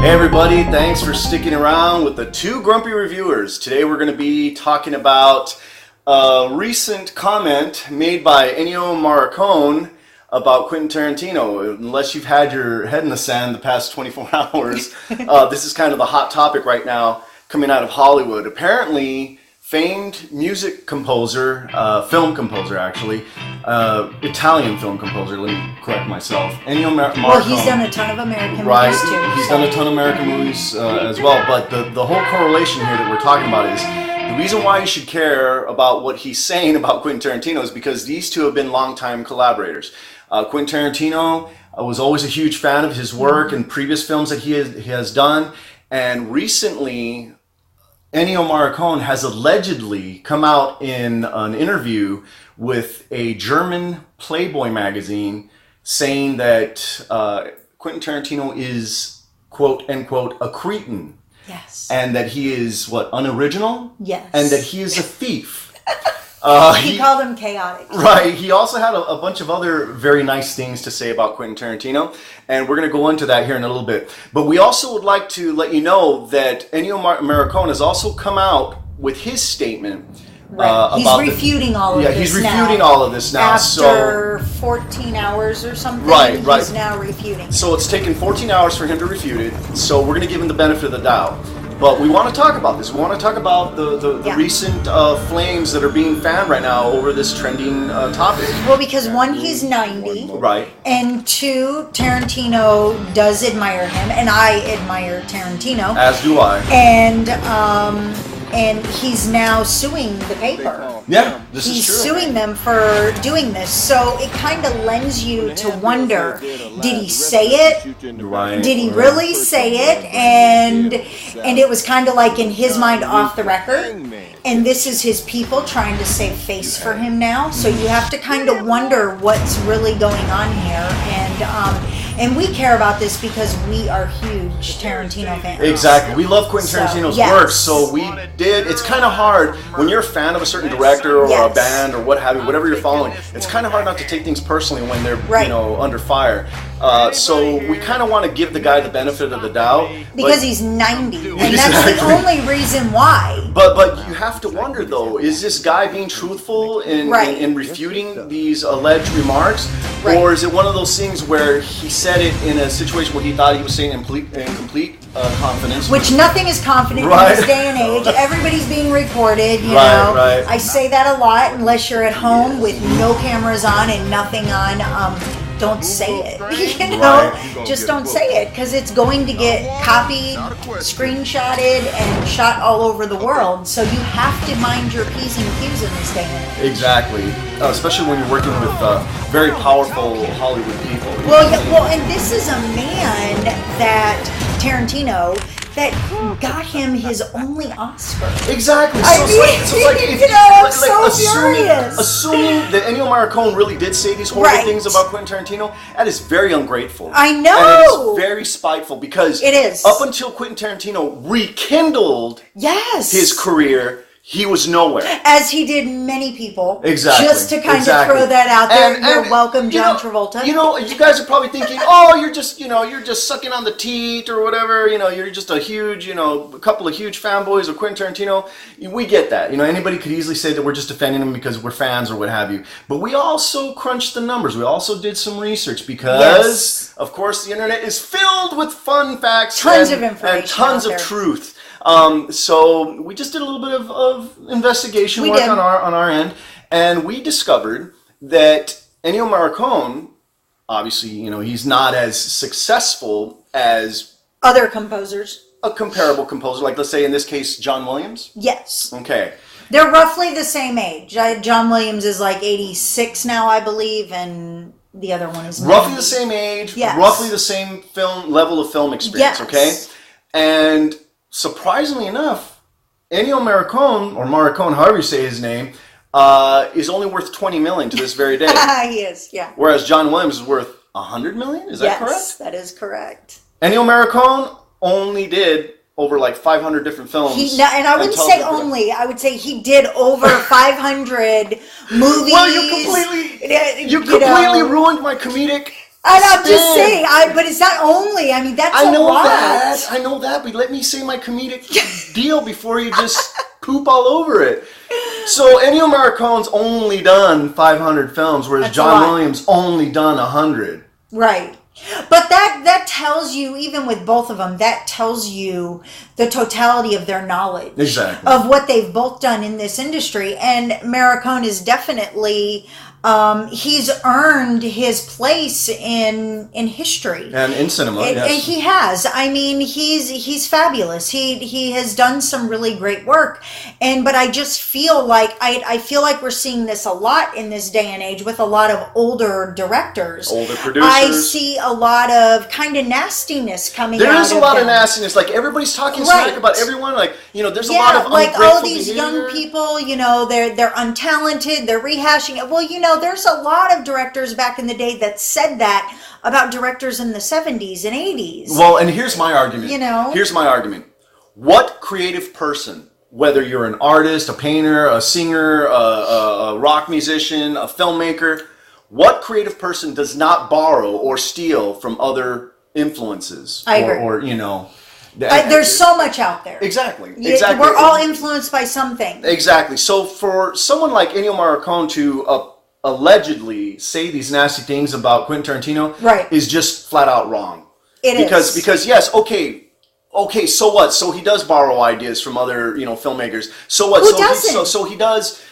Hey everybody, thanks for sticking around with the Two Grumpy Reviewers. Today we're going to be talking about a recent comment made by Ennio Morricone about Quentin Tarantino. Unless you've had your head in the sand the past 24 hours, this is kind of the hot topic right now coming out of Hollywood. Apparently, famed music composer, film composer actually, Italian film composer, let me correct myself, Ennio Morricone. Well, he's done a ton of American movies too. He's done a ton of American movies as well, but the whole correlation here that we're talking about is the reason why you should care about what he's saying about Quentin Tarantino is because these two have been longtime collaborators. Quentin Tarantino was always a huge fan of his work and previous films that he has done, and recently Ennio Morricone has allegedly come out in an interview with a German Playboy magazine saying that Quentin Tarantino is, quote, end quote, a cretin. Yes. And that he is, what, unoriginal? Yes. And that he is a thief. He called him chaotic. Right. He also had a bunch of other very nice things to say about Quentin Tarantino, and we're going to go into that here in a little bit. But we also would like to let you know that Ennio Morricone has also come out with his statement. Right. He's refuting all of this now. Yeah, he's refuting all of this now. After 14 hours or something, right. He's now refuting. So it's taken 14 hours for him to refute it, so we're going to give him the benefit of the doubt. But we want to talk about this. We want to talk about the recent flames that are being fanned right now over this trending topic. Well, because one, he's 90. Right. And two, Tarantino does admire him, and I admire Tarantino. As do I. And he's now suing the paper. Yeah, this is true. He's suing them for doing this. So it kind of lends you to wonder, did he say it? Right. Did he really say it? And it was kind of like in his mind off the record. And this is his people trying to save face for him now. So you have to kind of wonder what's really going on here. And we care about this because we are huge Tarantino fans. Exactly. We love Quentin Tarantino's work, so we did. It's kind of hard when you're a fan of a certain director or a band or what have you, whatever you're following. It's kind of hard not to take things personally when they're under fire. So we kind of want to give the guy the benefit of the doubt because he's 90, and that's the only reason why. But you have to wonder though: is this guy being truthful in refuting these alleged remarks, or is it one of those things where he said it in a situation where he thought he was saying in complete confidence? Which nothing is confident in this day and age. Everybody's being recorded. You know, I say that a lot. Unless you're at home with no cameras on and nothing on. Don't say it, you know, just don't say it because it's going to get copied, screenshotted, and shot all over the world. So you have to mind your P's and Q's in this day and age. Exactly, especially when you're working with very powerful Hollywood people. Well, and this is a man that Tarantino that got him his only Oscar. Exactly. Assuming that Ennio Morricone really did say these horrible things about Quentin Tarantino, that is very ungrateful. I know. And it's very spiteful because it is. Up until Quentin Tarantino rekindled his career, he was nowhere. As he did many people. Exactly. Just to kind of throw that out there. You're welcome, John Travolta. You know, you guys are probably thinking, oh, you're just sucking on the teat or whatever. You know, you're just a huge, a couple of huge fanboys of Quentin Tarantino. We get that. You know, anybody could easily say that we're just defending him because we're fans or what have you. But we also crunched the numbers. We also did some research because, of course, the internet is filled with fun facts. Tons of information. And tons of truth. So we just did a little bit of investigation work on our end, and we discovered that Ennio Morricone, obviously, he's not as successful as other composers. A comparable composer, like let's say in this case, John Williams? Yes. Okay. They're roughly the same age. John Williams is like 86 now, I believe, and the other one is 90. Roughly the same age, roughly the same level of film experience, okay? And surprisingly enough, Ennio Morricone, or Morricone, however you say his name, is only worth $20 million to this very day. He is, yeah. Whereas John Williams is worth $100 million? Is that correct? Yes, that is correct. Ennio Morricone only did over like 500 different films. And I wouldn't say only. I would say he did over 500 movies. Well, you completely ruined my comedic And I'm just saying, but it's not only. I mean, that's a lot. I know that, but let me say my comedic deal before you just poop all over it. So Ennio Morricone's only done 500 films, whereas John Williams only done 100. Right. But that tells you, even with both of them, that tells you the totality of their knowledge. Exactly. Of what they've both done in this industry. And Morricone is definitely... he's earned his place in history and in cinema. Yes. And he has. I mean, he's fabulous. He has done some really great work. But I just feel like I feel like we're seeing this a lot in this day and age with a lot of older directors, older producers. I see a lot of kind of nastiness coming. There is a lot of nastiness. Like everybody's talking smack about everyone. Like there's a lot of like all these behavior. young people. They're untalented. They're rehashing it. Well, there's a lot of directors back in the day that said that about directors in the 70s and 80s. Well, and here's my argument. Here's my argument. What creative person, whether you're an artist, a painter, a singer, a rock musician, a filmmaker, what creative person does not borrow or steal from other influences? I agree. Or there's so much out there. Exactly. We're all influenced by something. Exactly. So for someone like Ennio Morricone to allegedly say these nasty things about Quentin Tarantino is just flat out wrong. Because yes, okay, so what? So he does borrow ideas from other, filmmakers. So what? Who doesn't? So he does,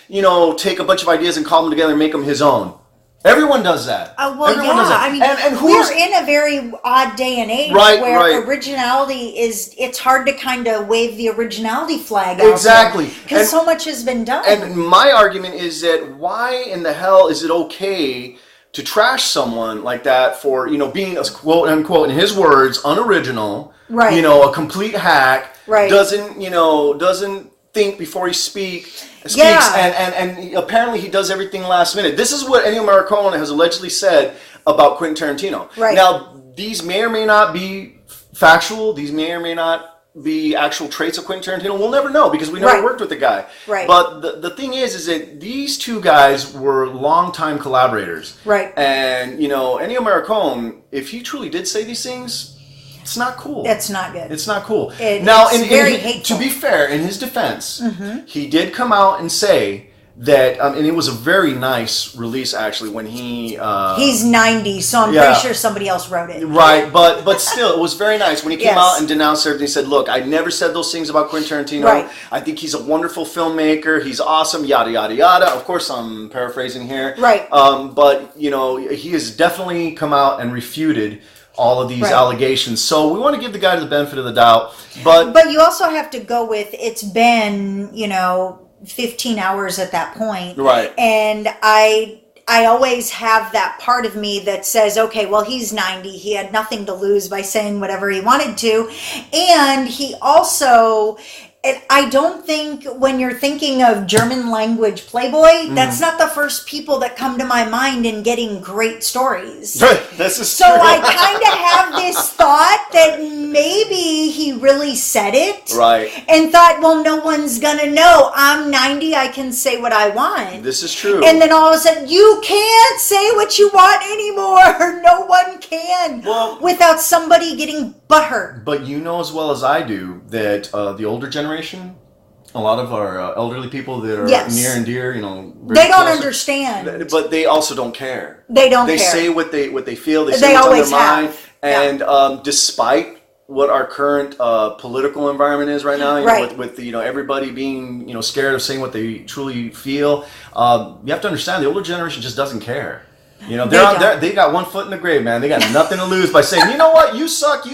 take a bunch of ideas and call them together and make them his own. Everyone does that. Everyone does that. I mean, we're in a very odd day and age where originality it's hard to kind of wave the originality flag out. Exactly. Because so much has been done. And my argument is that why in the hell is it okay to trash someone like that for, being a quote unquote, in his words, unoriginal, right? A complete hack, right? Doesn't think before he speaks, and apparently he does everything last minute. This is what Ennio Morricone has allegedly said about Quentin Tarantino. Right. Now, these may or may not be factual. These may or may not be actual traits of Quentin Tarantino. We'll never know because we never worked with the guy. Right. But the thing is that these two guys were longtime collaborators. Right. And, Ennio Morricone, if he truly did say these things, it's not cool. That's not good. It's not cool. It's very hateful. To be fair, in his defense, he did come out and say that, and it was a very nice release actually when he... He's 90, so I'm pretty sure somebody else wrote it. Right, but still, it was very nice when he came out and denounced everything. He said, look, I never said those things about Quentin Tarantino. Right. I think he's a wonderful filmmaker. He's awesome, yada, yada, yada. Of course, I'm paraphrasing here. Right. But, he has definitely come out and refuted all of these allegations. So we want to give the guy the benefit of the doubt. But you also have to go with, it's been, 15 hours at that point. Right. And I always have that part of me that says, okay, well, he's 90. He had nothing to lose by saying whatever he wanted to. And he also... I don't think when you're thinking of German language Playboy, that's not the first people that come to my mind in getting great stories. This is so true. I kind of have this thought that maybe he really said it. Right. And thought, well, no one's going to know. I'm 90. I can say what I want. This is true. And then all of a sudden, you can't say what you want anymore. No one can. Well, without somebody getting butthurt. But you know as well as I do that the older generation, a lot of our elderly people that are near and dear, they don't understand. But they also don't care. They don't care. They say what they feel. They say what's on their mind. And despite what our current political environment is right now, with everybody being scared of saying what they truly feel, you have to understand the older generation just doesn't care. They got one foot in the grave, man. They got nothing to lose by saying, you know what, you suck,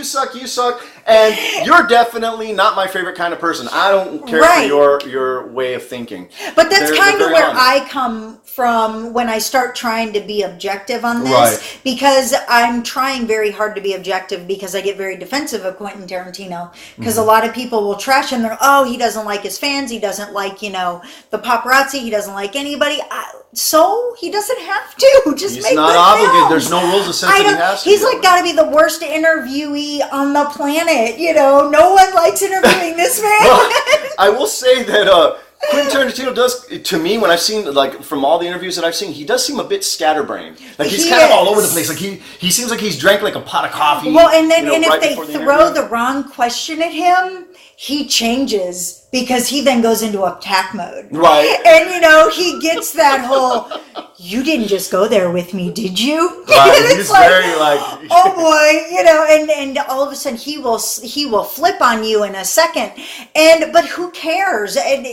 and you're definitely not my favorite kind of person. I don't care for your way of thinking. But that's kind of where I come from when I start trying to be objective on this, because I'm trying very hard to be objective because I get very defensive of Quentin Tarantino, because a lot of people will trash him. They're, he doesn't like his fans. He doesn't like, the paparazzi. He doesn't like anybody. So he doesn't have to. He's not obligated. There's no rules that says that he has to. He's got to be the worst interviewee on the planet. No one likes interviewing this man. Well, I will say that Quentin Tarantino does, to me, when I've seen, like, from all the interviews that I've seen, he does seem a bit scatterbrained. Like, he's kind of all over the place. Like, he seems like he's drank, like, a pot of coffee. Well, and then and right if they throw the wrong question at him, he changes because he then goes into attack mode. Right. And, he gets that whole, you didn't just go there with me, did you? Right. He's like, very, like... oh, boy, and all of a sudden he will flip on you in a second. But who cares? And,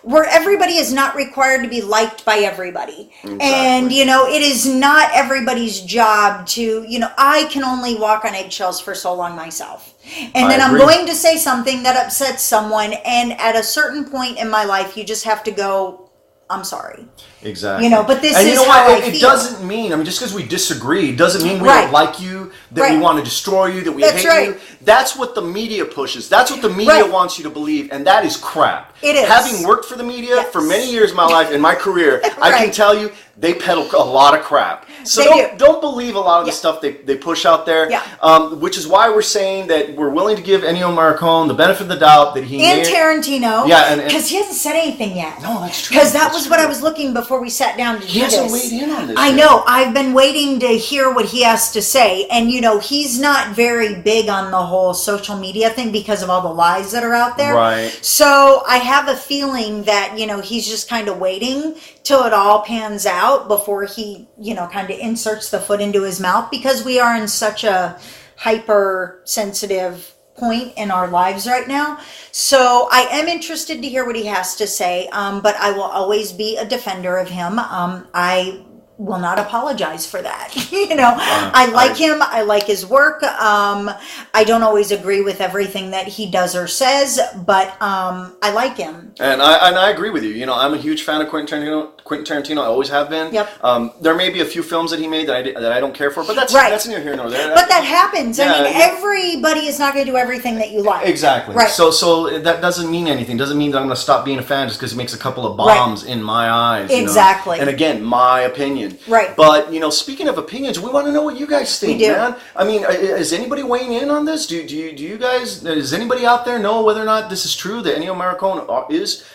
where everybody is not required to be liked by everybody. Exactly. And, it is not everybody's job to, I can only walk on eggshells for so long myself. And then I'm going to say something that upsets someone, and at a certain point in my life, you just have to go, I'm sorry. Exactly. But this is how I feel. It doesn't mean, just because we disagree, doesn't mean we don't like you, that we want to destroy you, that we hate you. That's what the media pushes. That's what the media wants you to believe, and that is crap. It is. Having worked for the media for many years of my life, in my career, I can tell you, they peddle a lot of crap. So don't believe a lot of the stuff they push out there. Yeah. Which is why we're saying that we're willing to give Ennio Morricone the benefit of the doubt that he and Tarantino. Yeah, because he hasn't said anything yet. No, that's true. Because that was what I was looking before we sat down to do this. He hasn't weighed in on this. I know. I've been waiting to hear what he has to say, and he's not very big on the whole social media thing because of all the lies that are out there. Right. So I have a feeling that he's just kind of waiting till it all pans out before he, kind of inserts the foot into his mouth, because we are in such a hypersensitive point in our lives right now. So I am interested to hear what he has to say, but I will always be a defender of him. I will not apologize for that. I like him. I like his work. I don't always agree with everything that he does or says, but I like him. And I agree with you. I'm a huge fan of Quentin Tarantino. I always have been. Yep. There may be a few films that he made that I don't care for, but that's neither here nor there. But that happens. Yeah, everybody is not going to do everything that you like. Exactly. Right. So that doesn't mean anything. Doesn't mean that I'm going to stop being a fan just because he makes a couple of bombs in my eyes. Exactly. And again, my opinion. Right. But, speaking of opinions, we want to know what you guys think, man. Is anybody weighing in on this? Do you guys, does anybody out there know whether or not this is true, that Ennio Morricone is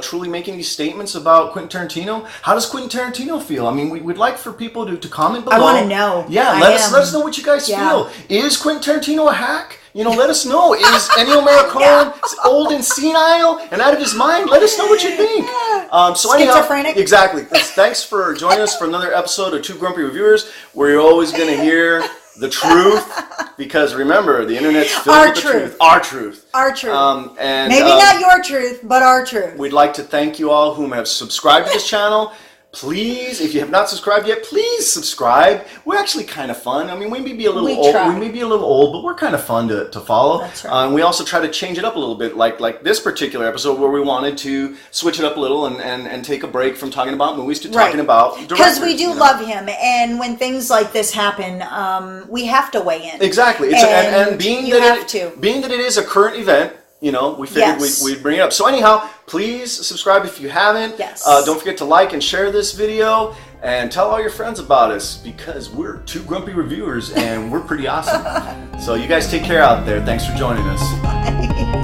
truly making these statements about Quentin Tarantino? How does Quentin Tarantino feel? We'd like for people to comment below. I want to know. Yeah, let us know what you guys feel. Is Quentin Tarantino a hack? Let us know. Is Ennio Morricone old and senile and out of his mind? Let us know what you think. Schizophrenic? Exactly. Thanks for joining us for another episode of Two Grumpy Reviewers, where you're always going to hear the truth, because remember, the internet's filled with the truth. Our truth. Our truth. And maybe not your truth, but our truth. We'd like to thank you all whom have subscribed to this channel. Please, if you have not subscribed yet, please subscribe. We're actually kind of fun. We may be a little old. We may be a little old, but we're kind of fun to follow. That's right. And we also try to change it up a little bit, like this particular episode where we wanted to switch it up a little and take a break from talking about movies to talking about directors. Because we do love him, and when things like this happen, we have to weigh in. Exactly. And being that it is a current event, we figured we'd bring it up. So anyhow, please subscribe if you haven't. Yes. Don't forget to like and share this video, and tell all your friends about us, because we're Two Grumpy Reviewers and we're pretty awesome. So you guys take care out there. Thanks for joining us. Bye.